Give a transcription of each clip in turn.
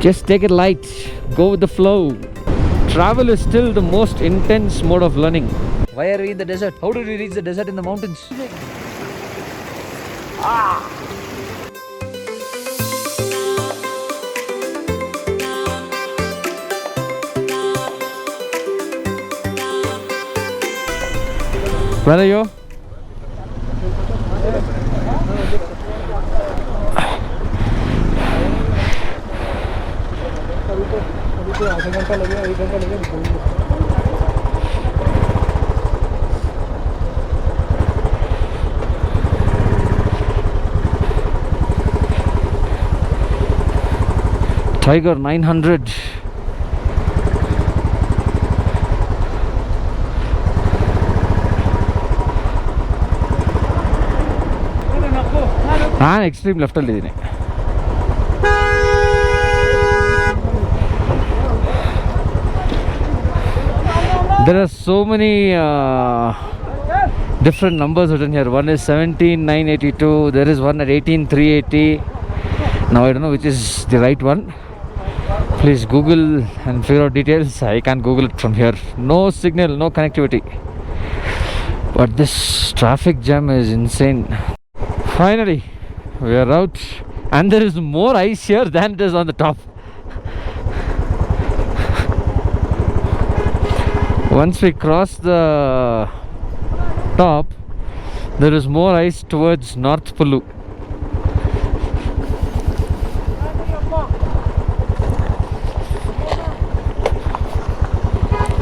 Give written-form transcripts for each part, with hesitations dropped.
Just take it light, go with the flow. Travel is still the most intense mode of learning. Why are we in the desert? How did we reach the desert in the mountains? Where are you? Tiger 900. ನಾನು extreme ಲೆಫ್ಟಲ್ಲಿದ್ದೀನಿ. There are so many different numbers written here. One is 17,982. There is one at 18,380. Now I don't know which is the right one. Please Google and figure out details. I can't Google it from here. No signal, no connectivity. But this traffic jam is insane. Finally, we are out, and there is more ice here than it is on the top. Once we cross the top, there is more ice towards North Pulu.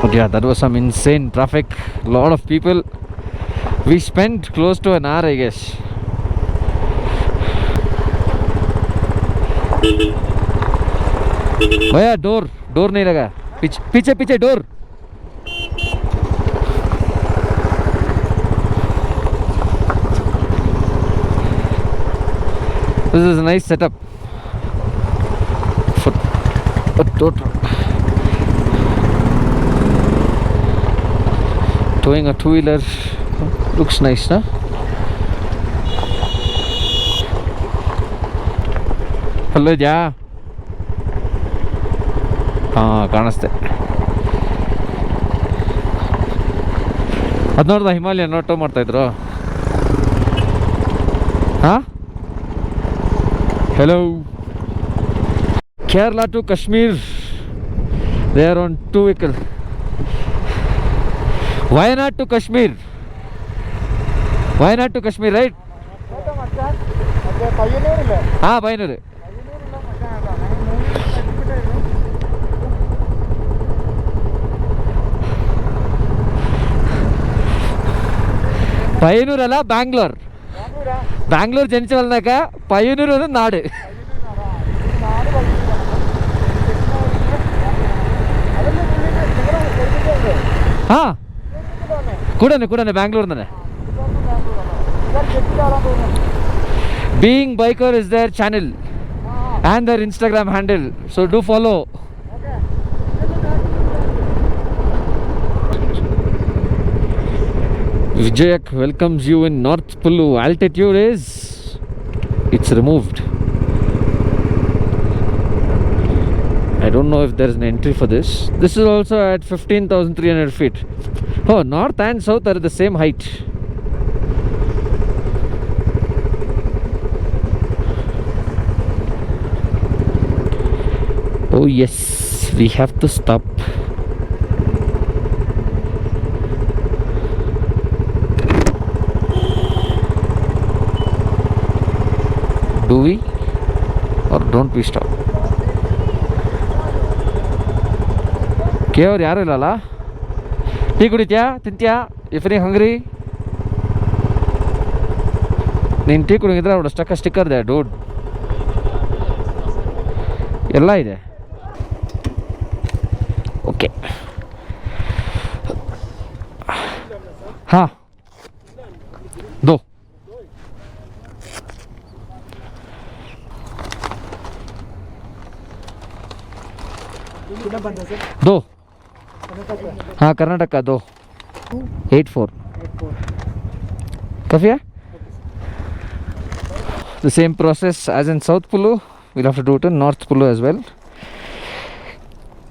But yeah, that was some insane traffic. Lot of people. We spent close to an hour, I guess. भैया door नहीं लगा. पीछे door. This is a nice setup for a tow truck. Towing a two-wheeler looks nice, huh? Hello, ja. ಕಾಣಿಸ್ತೆ. ಅದು ನೋಡ್ದ ಹಿಮಾಲಯ ನೋಟೋ ಮಾಡ್ತಾಯಿದ್ರು. ಹಾಂ, hello. Kerala to Kashmir, they are on two vehicle. Wayanad to Kashmir, right? हाँ Payanur. Payanur ಅಲ್ಲ ಬ್ಯಾಂಗ್ಳೂರ್ ಜನಿಸಿ ಬಂದಾಗ ಪಯ್ಯನೂರು ಅಂದ್ರೆ ನಾಡು. ಹಾಂ ಕೂಡನೆ ಬ್ಯಾಂಗ್ಳೂರ್ನೇ. Being Biker is their channel and their Instagram handle, so do follow. Vijayak welcomes you in North Pulu. Altitude is, it's removed. I don't know if there is an entry for this. This is also at 15,300 feet. Oh, north and south are the same height. Oh yes, we have to stop. Do we or don't we stop? ಕೇವ್ರು ಯಾರು ಇಲ್ಲಲ್ಲ. Tea ಕುಡಿತ್ಯಾ, ತಿಂತ್ಯಾ? If ನೀ ಹಂಗ್ರಿ, ನೀನು tea ಕುಡಿದ್ರೆ ಅವಳು sticker ಇದೆ dude, ಎಲ್ಲ ಇದೆ. Okay, ಹಾಂ ದೋ दो. हाँ Karnataka 2 84 Kafia. The same process as in South Pulu, we'll have to do it in North Pulu as well.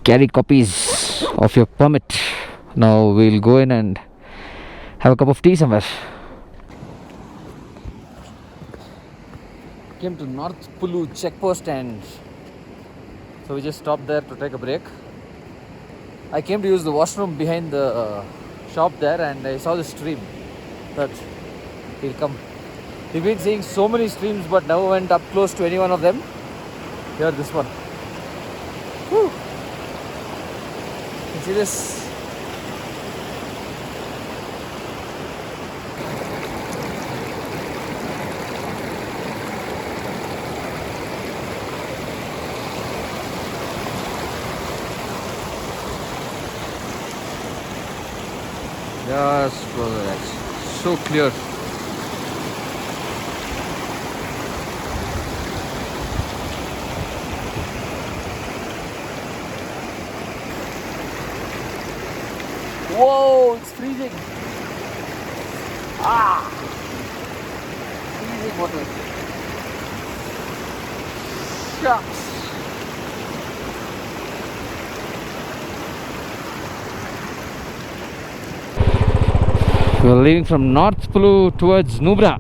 carry copies of your permit. Now we'll go in and have a cup of tea somewhere. Came to North Pulu checkpost and so we just stopped there to take a break. I came to use the washroom behind the shop there and I saw the stream that he'll come. We've been seeing so many streams but never went up close to any one of them. Here, this one. Whew. You can see this. Just brother, that's so clear. Whoa, it's freezing. Freezing water. Shucks. We are leaving from North Pulu towards Nubra.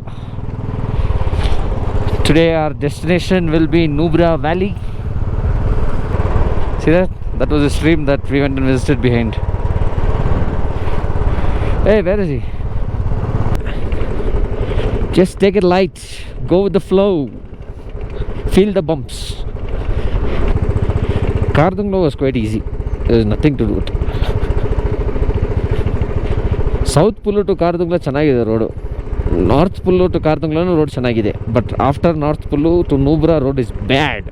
Today our destination will be Nubra Valley. See that? That was a stream that we went and visited behind. Hey, where is he? Just take it light. Go with the flow. Feel the bumps. Kardunglo was quite easy. There is nothing to do it. South Pulu to Kardungla ಚೆನ್ನಾಗಿದೆ road. North Pulu to Kardungla road ಚೆನ್ನಾಗಿದೆ. But after North Pulu to Nubra road is bad.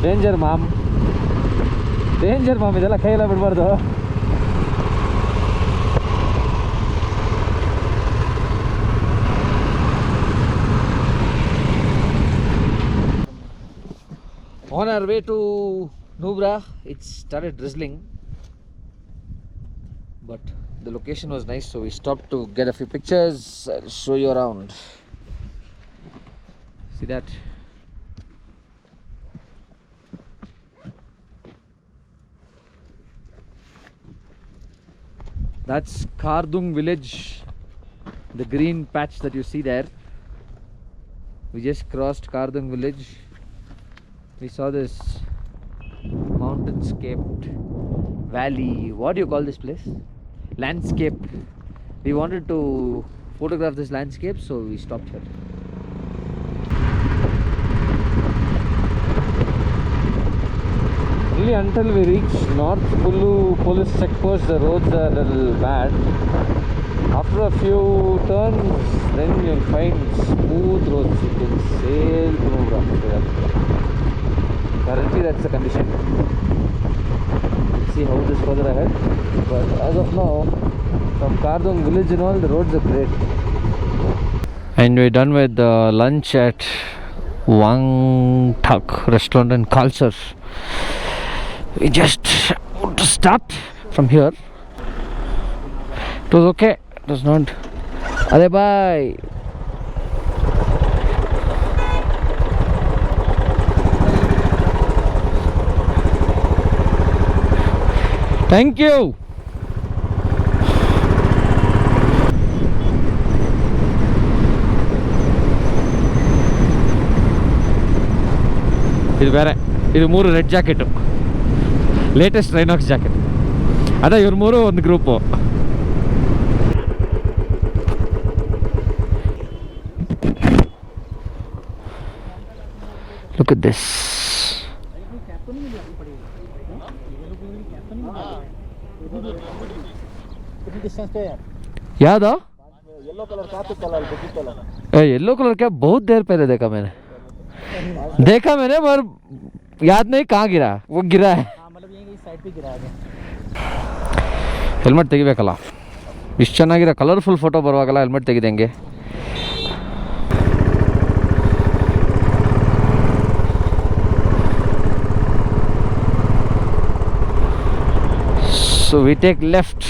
Danger mom. Danger mom, ಇದೆಲ್ಲ ಕೈಯೆಲ್ಲ ಬಿಡಬಾರ್ದು. On our way to Nubra, it started drizzling. But the location was nice, so we stopped to get a few pictures. I'll show you around. See that? That's Kardung village, the green patch that you see there. We just crossed Kardung village. We saw this mountain-scaped valley. What do you call this place? Landscape. We wanted to photograph this landscape, so we stopped here. Only until we reach North Pulu police checkpost, the roads are a little bad. After a few turns, then you'll find smooth roads. You can sail through. Currently, that's the condition. See how this further ahead. But as of now, from Kardung village and all, the roads are great. And we're done with lunch at Wang Tak restaurant and culture. We just want to start from here. It was okay. It was not. Ade bye. Thank you. ಇದು ಬೇರೆ, ಇದು 3 red jacket, latest ರೈನಾಕ್ಸ್ jacket. ಅದೇ ಇವ್ರು 3 ಒಂದು group. Look at this. याद आ? Yellow colour का बहुत देर पहले देखा मैंने पर याद नहीं कहाँ गिरा. वो गिरा है, मतलब यही साइड पे गिरा है. ಹೆಲ್ಮೆಟ್ ತೆಗಿಬೇಕಲ್ಲ, ಇಷ್ಟು ಚೆನ್ನಾಗಿರೋ ಕಲರ್ಫುಲ್ ಫೋಟೋ ಬರುವಾಗಲ್ಲ ಹೆಲ್ಮೆಟ್ ತೆಗಿದಂಗೆ. So we take left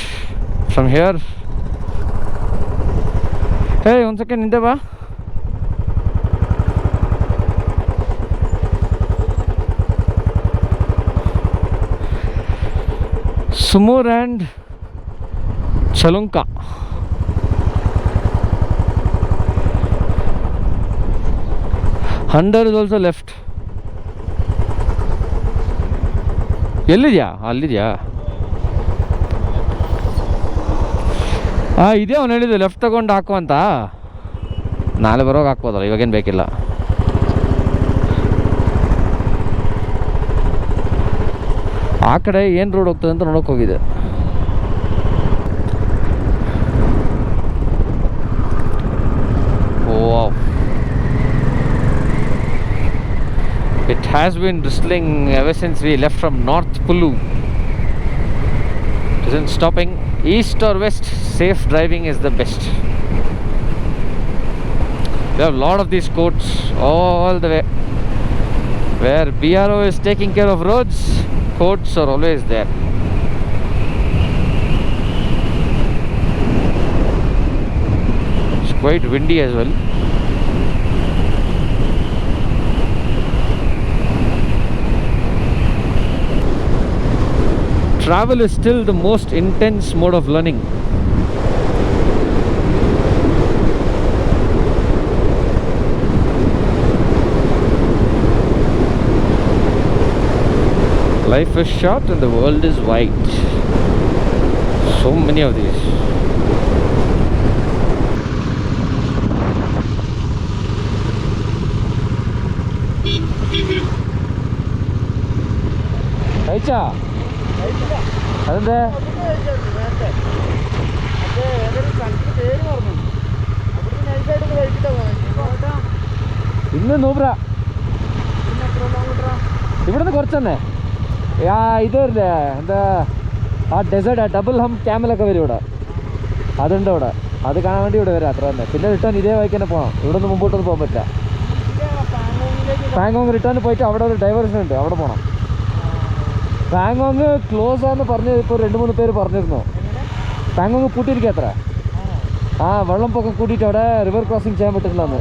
from here. Hey, 1 second, ಹಿಂದೆ ಬಾ. Sumur and Chalunka. Hundar is also left. ಎಲ್ಲಿದ್ಯಾ? ಅಲ್ಲಿದ್ಯಾ? ಇದೇ ಅವ್ನು ಹೇಳಿದ್ದು ಲೆಫ್ಟ್ ತಗೊಂಡು ಹಾಕು ಅಂತ. ನಾಳೆ ಬರೋವಾಗ ಹಾಕ್ಬೋದಲ್ಲ, ಇವಾಗೇನು ಬೇಕಿಲ್ಲ. ಆ ಕಡೆ ಏನು ರೋಡ್ ಹೋಗ್ತದೆ ಅಂತ ನೋಡೋಕೆ ಹೋಗಿದೆ. ಓ, it has been drizzling ever since we left from North Pulu. It isn't stopping. East or west, safe driving is the best. We have a lot of these courts all the way. Where BRO is taking care of roads, courts are always there. It's quite windy as well. Travel is still the most intense mode of learning. Life is short and the world is wide. So many of these. Aicha. അതെന്താ? ഇന്ന് 100 രൂപ. ഇവിടുന്ന് കുറച്ചെന്നെ ഇത് വരില്ലേ, എന്താ ആ desert, ആ double ഹം ക്യാമലൊക്കെ വരും ഇവിടെ. അതുണ്ട് ഇവിടെ. അത് കാണാൻ വേണ്ടി ഇവിടെ വരാം, അത്ര തന്നെ. പിന്നെ റിട്ടേൺ ഇതേ വഴിക്ക് തന്നെ പോകണം. ഇവിടെ നിന്ന് മുമ്പോട്ടൊന്നും പോകാൻ പറ്റില്ല. പാങ്കോങ് റിട്ടേൺ പോയിട്ട് അവിടെ ഒരു ഡൈവേർഷൻ ഉണ്ട്, അവിടെ പോകണം. പാങ്കോങ് ക്ലോസ് ആണെന്ന് പറഞ്ഞ് ഇപ്പോൾ 2-3 പേര് പറഞ്ഞിരുന്നു. പാങ്കോങ് പൂട്ടിയിരിക്കുക അത്ര. വെള്ളം പൊക്കം കൂട്ടിയിട്ട് അവിടെ റിവർ ക്രോസിങ് ചെയ്യാൻ പറ്റില്ലെന്ന്.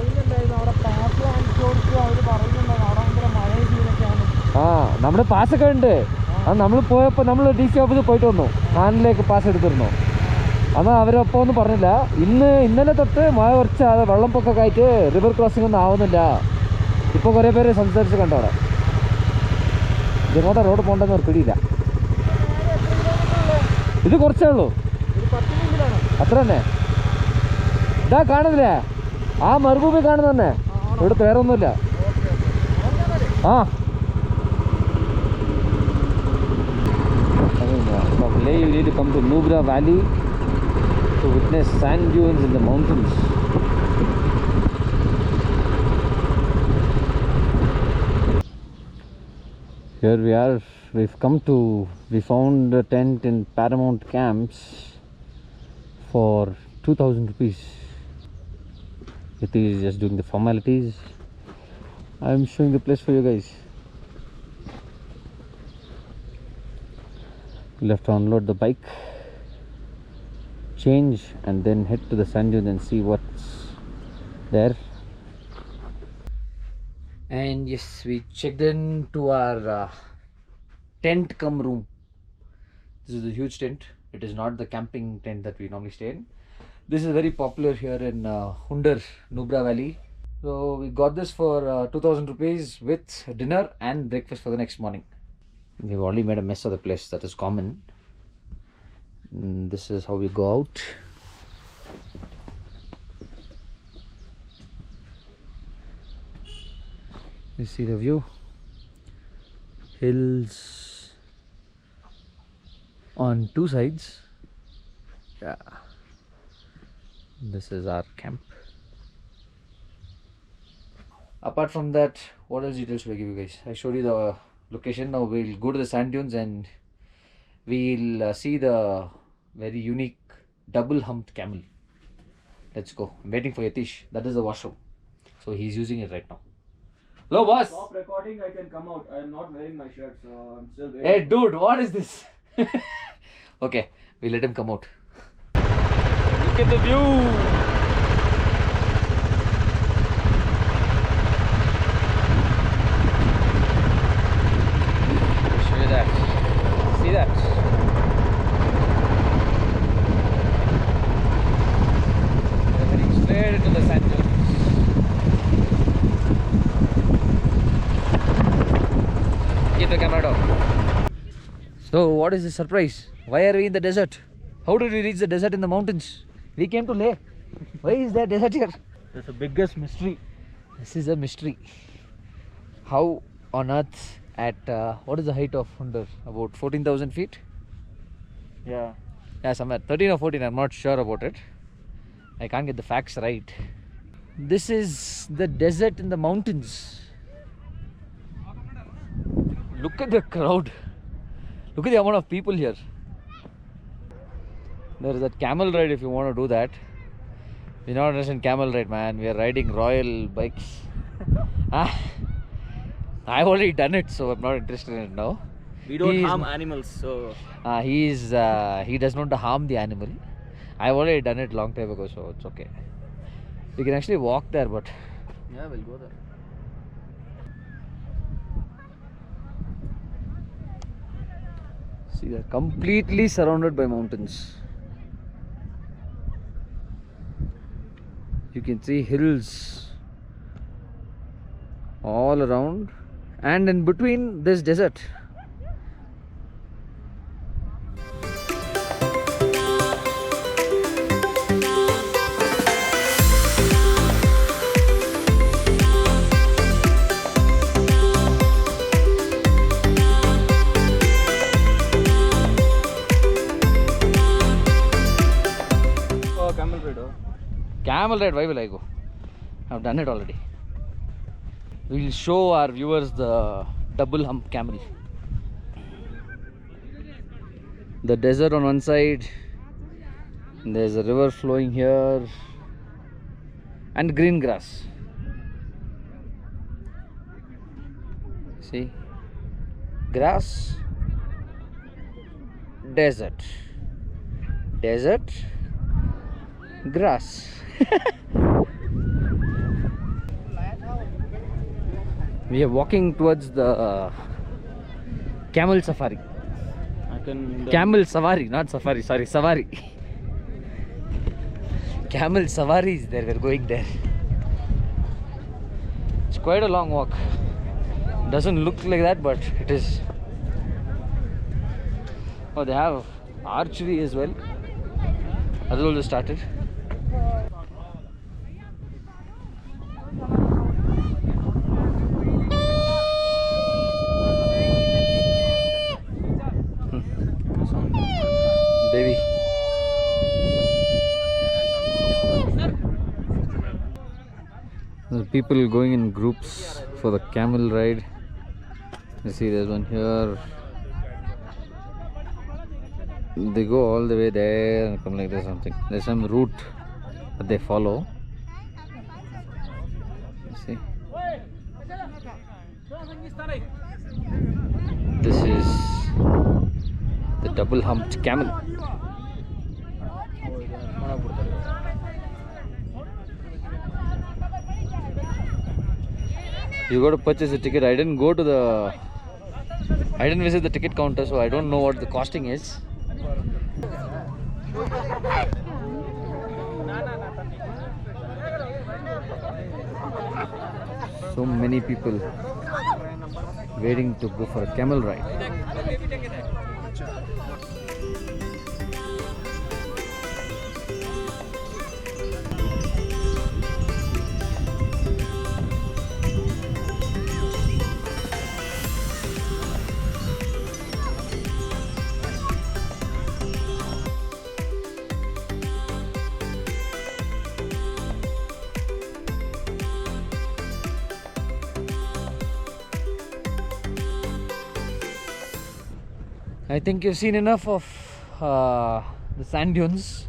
നമ്മുടെ പാസ്സൊക്കെ ഉണ്ട്. നമ്മൾ പോയപ്പോൾ നമ്മൾ DC ഓഫീസിൽ പോയിട്ട് വന്നു. നാനിലേക്ക് പാസ് എടുത്തിരുന്നു. എന്നാൽ അവരപ്പോൾ ഒന്നും പറഞ്ഞില്ല. ഇന്നലെ തൊട്ട് മഴ കുറച്ച് അത് വെള്ളപ്പൊക്കമൊക്കെ ആയിട്ട് റിവർ ക്രോസിംഗ് ഒന്നും ആവുന്നില്ല. ഇപ്പോൾ കുറേ പേര് സംസാരിച്ച് കണ്ടോ അവിടെ. ഇങ്ങോട്ട് റോഡ് പോകണ്ടെന്ന് ഒരു പിടിയില്ല. ഇത് കുറച്ചേ ഉള്ളൂ, അത്ര തന്നെ. ഇതാ കാണുന്നില്ലേ, ആ മരുഭൂമി കാണുന്ന തന്നെ. ഇവിടുത്തെ വേറെ ഒന്നുമില്ല. From Leh you need to come to Nubra Valley to witness sand dunes in the mountains. Here we are. We found a tent in Paramount Camps for 2,000 rupees. It is just doing the formalities. I am showing the place for you guys. We'll have to unload the bike, change, and then head to the sand dune and see what's there. And yes, we checked in to our tent cum room. This is a huge tent. It is not the camping tent that we normally stay in. This is very popular here in Hundar, Nubra Valley. So we got this for 2,000 rupees with dinner and breakfast for the next morning. We've already made a mess of the place, that is common. This is how we go out. You see the view, hills on 2 sides. Yeah, this is our camp. Apart from that, what else details should I give you guys? I showed you the location. Now we'll go to the sand dunes and we'll see the very unique double humped camel. Let's go. I'm waiting for Yatish. That is the washroom, so he's using it right now. Hello boss. Stop recording, I can come out. I am not wearing my shirt, so I'm still wearing. Hey dude, what is this? Okay, we'll let him come out. Look at the view. Show you that. See that? keep the camera down. So what is the surprise? Why are we in the desert? How did we reach the desert in the mountains? We came to Leh. Why is there desert here? That's the biggest mystery. This is a mystery. How on earth at what is the height of Hundar? About 14,000 feet? Yeah. Yeah, somewhere 13 or 14. I'm not sure about it. I can't get the facts right. This is the desert in the mountains. Look at the crowd. Look at the amount of people here. There is a camel ride if you want to do that. We're not interested in camel ride, man. We are riding royal bikes. I've already done it, so I'm not interested in it now. We don't harm animals, so. He does not harm the animal. I've already done it long time ago, so it's okay. We can actually walk there, but Yeah, we'll go there. see, they're completely surrounded by mountains. You can see hills all around, and in between this desert. Oh, camel ride. Oh. Camel ride, why will I go? I've done it already. We'll show our viewers the double hump camel. The desert on one side, there's a river flowing here, and green grass. See? Grass, desert. Desert, grass. We are walking towards the camel safari. I can. Camel safari, not safari, sorry, safari. Camel safari is there, we're going there. It's quite a long walk. Doesn't look like that, but it is. Oh, they have archery as well. That's all just started. Baby. There are people going in groups for the camel ride. You see, there's one here. They go all the way there and come like this something. There's some route that they follow. You see. This is the double humped camel. You got to purchase a ticket. I didn't visit the ticket counter, so I don't know what the costing is. So many people waiting to go for a camel ride. I think you've seen enough of the sand dunes.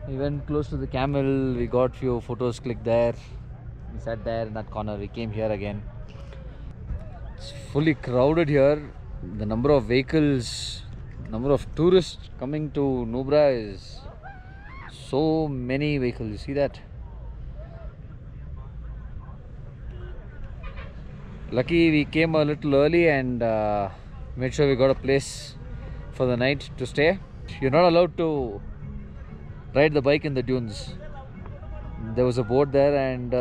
We went close to the camel, we got few photos clicked there. We sat there in that corner, we came here again. It's fully crowded here. The number of vehicles, number of tourists coming to Nubra is so many vehicles. You see that? Lucky we came a little early and made sure we got a place for the night to stay. You're not allowed to ride the bike in the dunes. There was a board there and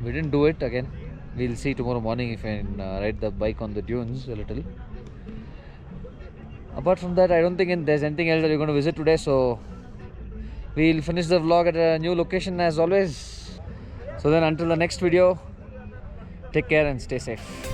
we didn't do it again. We'll see tomorrow morning if I can ride the bike on the dunes a little. Apart from that, I don't think there's anything else that we're going to visit today. So we'll finish the vlog at a new location as always. So then until the next video, take care and stay safe.